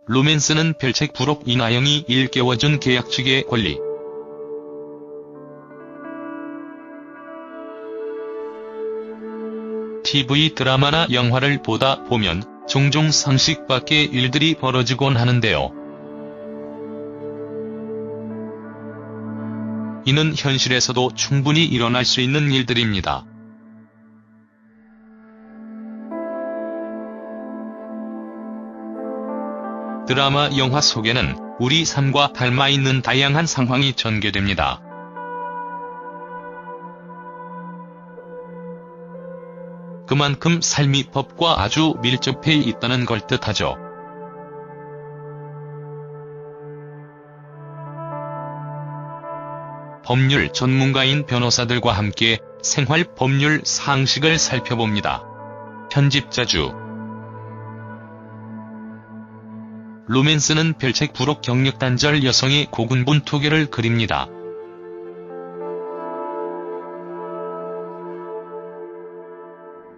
로맨스는 별책 부록 이나영이 일깨워준 계약 측의 권리. TV 드라마나 영화를 보다 보면 종종 상식 밖의 일들이 벌어지곤 하는데요. 이는 현실에서도 충분히 일어날 수 있는 일들입니다. 드라마, 영화 속에는 우리 삶과 닮아있는 다양한 상황이 전개됩니다. 그만큼 삶이 법과 아주 밀접해 있다는 걸 뜻하죠. 법률 전문가인 변호사들과 함께 생활 법률 상식을 살펴봅니다. 편집자주. 로맨스는 별책 부록 경력단절 여성의 고군분투기를 그립니다.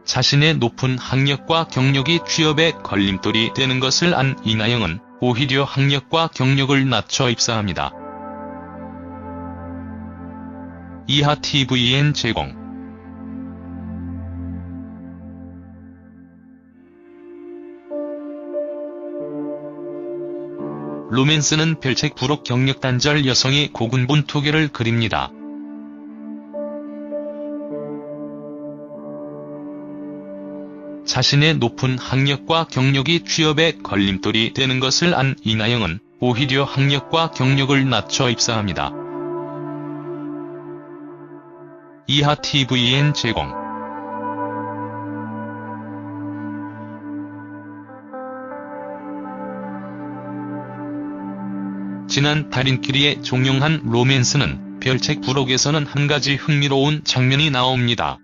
자신의 높은 학력과 경력이 취업에 걸림돌이 되는 것을 안 이나영은 오히려 학력과 경력을 낮춰 입사합니다. 이하 tvN 제공. 로맨스는 별책 부록 경력단절 여성의 고군분투기를 그립니다. 자신의 높은 학력과 경력이 취업에 걸림돌이 되는 것을 안 이나영은 오히려 학력과 경력을 낮춰 입사합니다. 이하 tvN 제공. 지난 달인끼리의 종영한 로맨스는 별책 부록에서는 한 가지 흥미로운 장면이 나옵니다.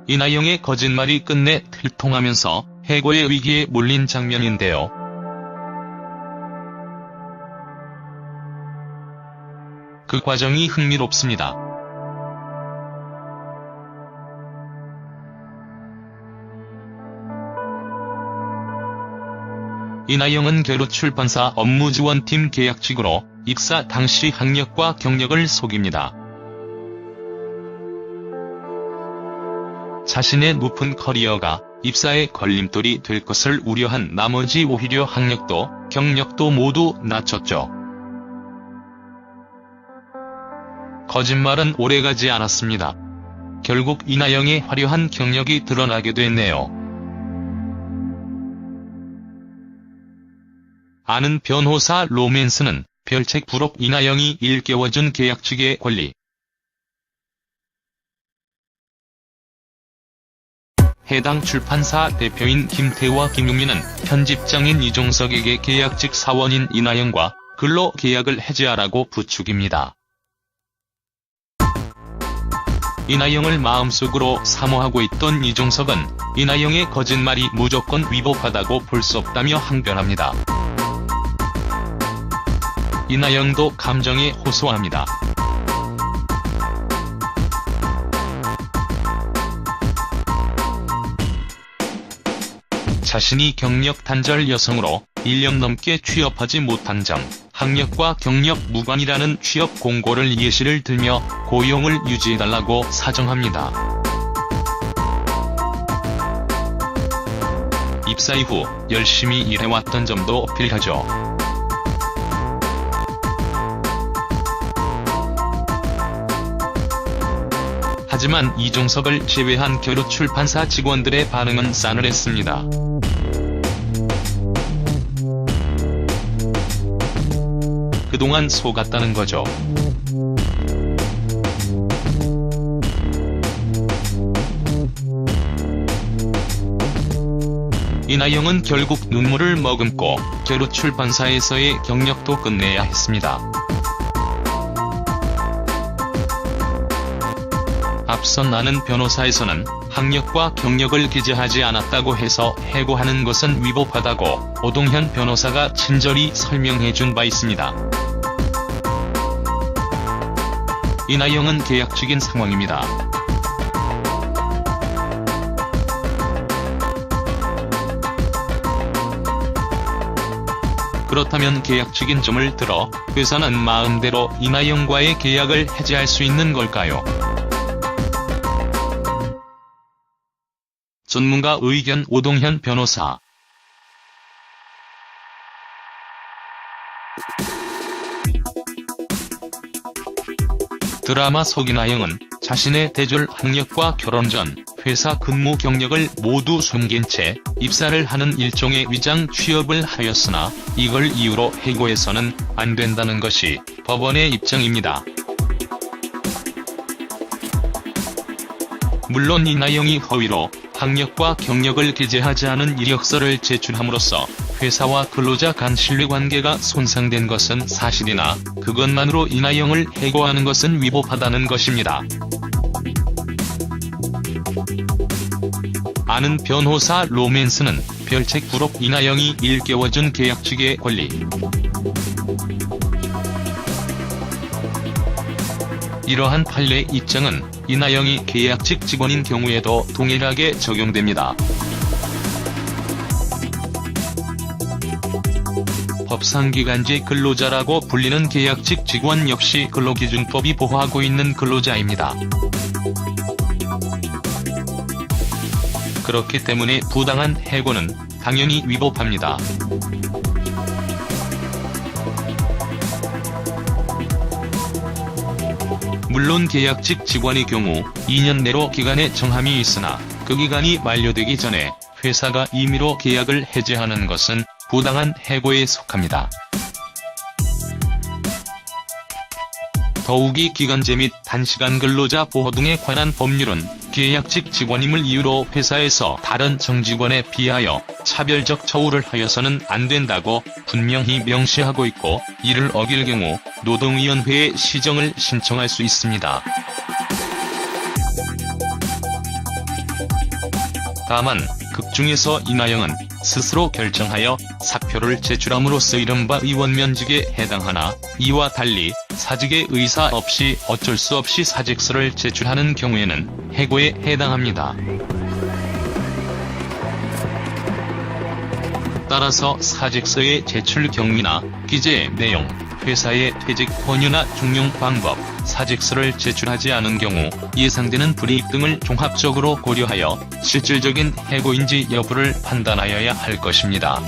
이나영의 거짓말이 끝내 들통하면서 해고의 위기에 몰린 장면인데요. 그 과정이 흥미롭습니다. 이나영은 겨루출판사 업무지원팀 계약직으로 입사 당시 학력과 경력을 속입니다. 자신의 높은 커리어가 입사에 걸림돌이 될 것을 우려한 나머지 오히려 학력도 경력도 모두 낮췄죠. 거짓말은 오래가지 않았습니다. 결국 이나영의 화려한 경력이 드러나게 됐네요. 아는 변호사 로맨스는 별책 부록 이나영이 일깨워준 계약 측의 권리. 해당 출판사 대표인 김태우와 김용민은 편집장인 이종석에게 계약직 사원인 이나영과 근로 계약을 해지하라고 부추깁니다. 이나영을 마음속으로 사모하고 있던 이종석은 이나영의 거짓말이 무조건 위법하다고 볼 수 없다며 항변합니다. 이나영도 감정에 호소합니다. 자신이 경력 단절 여성으로 1년 넘게 취업하지 못한 점, 학력과 경력 무관이라는 취업 공고를 예시를 들며 고용을 유지해달라고 사정합니다. 입사 이후 열심히 일해왔던 점도 어필하죠. 하지만 이종석을 제외한 겨루출판사 직원들의 반응은 싸늘했습니다. 그동안 속았다는 거죠. 이나영은 결국 눈물을 머금고 겨루출판사에서의 경력도 끝내야 했습니다. 앞선 아는 변호사에서는 학력과 경력을 기재하지 않았다고 해서 해고하는 것은 위법하다고 오동현 변호사가 친절히 설명해준 바 있습니다. 이나영은 계약직인 상황입니다. 그렇다면 계약 직인점을 들어 회사는 마음대로 이나영과의 계약을 해지할 수 있는 걸까요? 전문가 의견. 오동현 변호사. 드라마 속 이나영은 자신의 대졸 학력과 결혼 전 회사 근무 경력을 모두 숨긴 채 입사를 하는 일종의 위장 취업을 하였으나 이걸 이유로 해고해서는 안 된다는 것이 법원의 입장입니다. 물론 이나영이 허위로 학력과 경력을 기재하지 않은 이력서를 제출함으로써 회사와 근로자 간 신뢰관계가 손상된 것은 사실이나 그것만으로 이나영을 해고하는 것은 위법하다는 것입니다. 아는 변호사. 로맨스는 별책 부록. 이나영이 일깨워준 계약직의 권리. 이러한 판례 입장은 이나영이 계약직 직원인 경우에도 동일하게 적용됩니다. 법상 기간제 근로자라고 불리는 계약직 직원 역시 근로기준법이 보호하고 있는 근로자입니다. 그렇기 때문에 부당한 해고는 당연히 위법합니다. 물론 계약직 직원의 경우 2년 내로 기간의 정함이 있으나 그 기간이 만료되기 전에 회사가 임의로 계약을 해지하는 것은 부당한 해고에 속합니다. 더욱이 기간제 및 단시간 근로자 보호 등에 관한 법률은 계약직 직원임을 이유로 회사에서 다른 정직원에 비하여 차별적 처우를 하여서는 안 된다고 분명히 명시하고 있고, 이를 어길 경우 노동위원회에 시정을 신청할 수 있습니다. 다만 극중에서 이나영은 스스로 결정하여 사표를 제출함으로써 이른바 의원면직에 해당하나, 이와 달리 사직의 의사 없이 어쩔 수 없이 사직서를 제출하는 경우에는 해고에 해당합니다. 따라서 사직서의 제출 경위나 기재 내용, 회사의 퇴직 권유나 종용 방법, 사직서를 제출하지 않은 경우 예상되는 불이익 등을 종합적으로 고려하여 실질적인 해고인지 여부를 판단하여야 할 것입니다.